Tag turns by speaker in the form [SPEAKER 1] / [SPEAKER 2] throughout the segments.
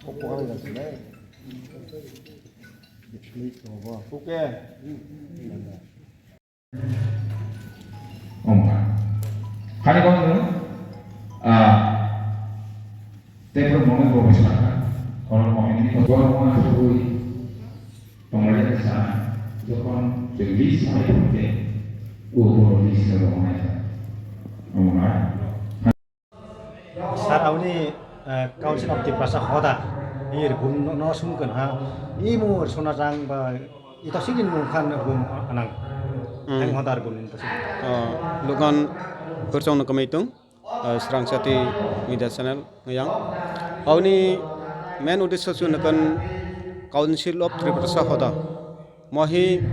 [SPEAKER 1] 뽀뽀하는 것 같은데. 플레이트 봐. 쏠게.
[SPEAKER 2] Hari kamu, tempat momen bawa silakan. Kalau mau ini, kalau mau ngasih pemerintah sana, jangan beli sampai penting. Beli sampai mana?
[SPEAKER 3] Saat ini Council of the Prasa Hoda ini pun no sumkan ha ini sonajang ba itu sigin kan anang heng hodar pun itu
[SPEAKER 4] lukan bersong nak kemitung serang sati media channel yang ini main udah susunakan Council of the Prasa Hoda mahi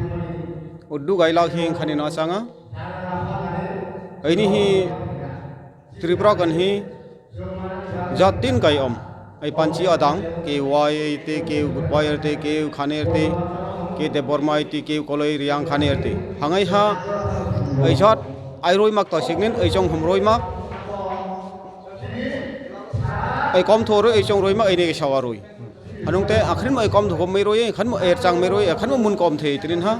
[SPEAKER 4] udu gailau hi khani na sanga ini hi Tripura kan hi jatin kai ai panci adang ke wai te ke wai te ke khane te ke de bormai te ke koloi riang khane te hangai ha ai jat ai roi mak to signin ai jong hum roi mak ai kom thor ai jong roi mak ai ne ke sawaroi anung te akhrin mai kom thom mai roi khan mo er chang mai roi khan mo mun kom the trin ha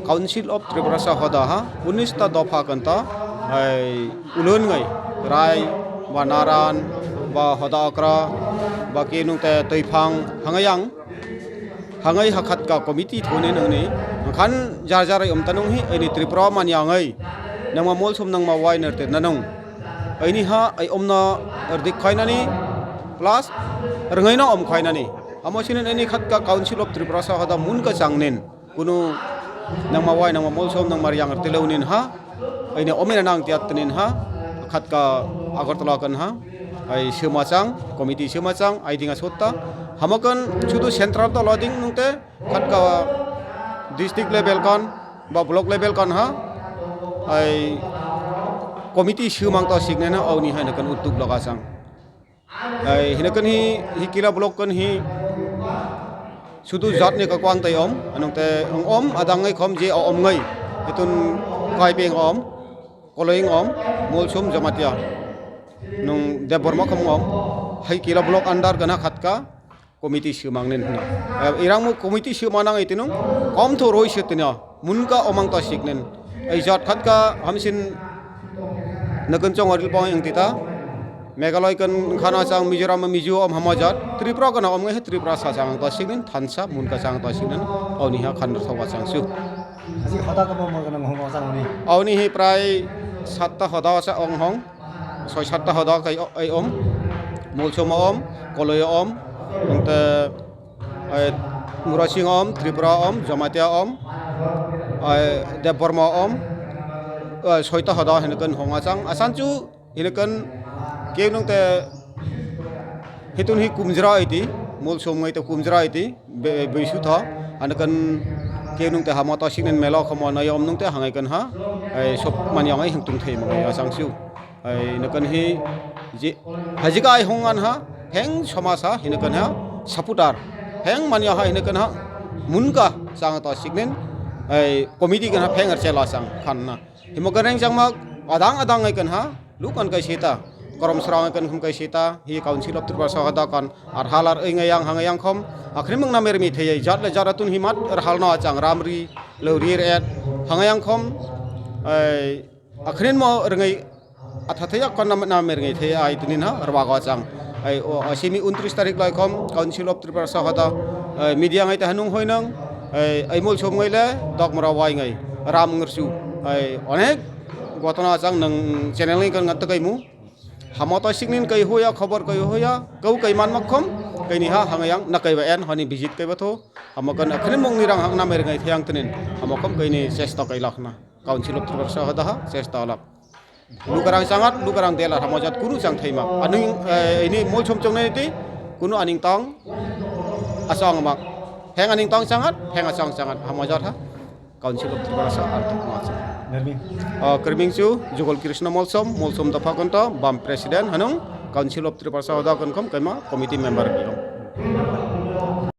[SPEAKER 4] Council of Tripura Sahoda ha 19 ta dofa kanta ai ulun ngai rai banaran ba hoda akra ba ke nung te toifang hangayang hangai hakhat ka committee thone nang ni khan jar jar ai tanung hi ai ni Tripura man yangai nang ma mol sum nang ma wai ner te nanung ai ni ha ai omna erdik khaina ni plus rangai na khaina ni amo sinen ai ni khat ka Council of Tripura Sahoda mun ka changnen kunu nang ma wai nang ma mol sum nang mar yang te leunin ha ai ni omena nang tiat tenin ha khat ka agartala kan ha ai semacang komiti semacang ai dinga sota hamakan chudu central to loading nungte khat ka district level kan ba block level kan ha ai komiti semang to signena auni ha nakan utuk laga sang ai hinakan hi kila block kan hi chudu jat ne ka kwang tai anungte om adangai khom je om ngai itun kai peng koloing mulsum jamatia nung deborma kham hai kila blok andar gana khatka komiti simang nen na irang mu komiti simanang itinung kom tho roi sitnya munka omang ta siknen ai jat khatka hamsin nakan chong aril pang yang tita megaloi kan khana chang mizoram mizu hamajat Tripura kana ngai Tripura sa chang ta siknen thansa munka chang ta siknen auni ha khan thawa chang su
[SPEAKER 3] aji hoda ka mo kana ngong sang ni
[SPEAKER 4] auni hi prai satta hoda sa ong hong soi satta hoda kai ai mulsum koloi nte murasing Tripura jamatia ai deborma soita hoda hinakan honga chang asanchu hinakan ke nungte hitun hi kumjra iti mulsum ngai te kumjra iti beisu tha anakan ke nungte hamata sinen mela khamana yom nungte hangai kan ha ai sop manyang ai hingtung thei mangai asang siu ai nakan hi je hajika ai hongan ha heng samasa hinakan ha saputar heng manya ha hinakan ha munka sang ta signen ai komiti kan ha pheng ar chela sang khanna himokan reng jangma adang ai kan ha lukan kai sita korom serang kan khum kai sita hi Council of Tripura Sahoda kan ar halar engayang hangayang khom akhrim mang namer mi thei jat le jaratun himat ar halna chang ramri leurir et hangayang khom ai akhrin mo rengai athathaya kan namer ngai thei ai tunin ha arwa chang ai asimi 29 tarik lai khom Council of Tripura Sahoda media ngai ta hanung hoinang ai mol som ngai le dok mara wai ngai ram ngursu ai onek gotona chang nang channel kan ngat kai mu hamata signin kai hoya khabar kai hoya kau kai man makhom kai ni ha hangayang na kai en hani visit kai batho hamakan akhrin mong nirang hang na mer ngai thiang tenin hamakom kai ni chesta kai lakhna Council of Tripura Sahoda ha chesta lak lukarang sangat lukarang dela hamajat kunu chang thaima aning ini mol chom chong nei ti kunu aning tong asang mak heng aning tong sangat heng asang sangat hamajat ha Council of Tripura Sahoda kerming su Jogol Krishna molsom dafa konta bam presiden hanung Council of Tripura Sahoda kan kom kema committee member kiom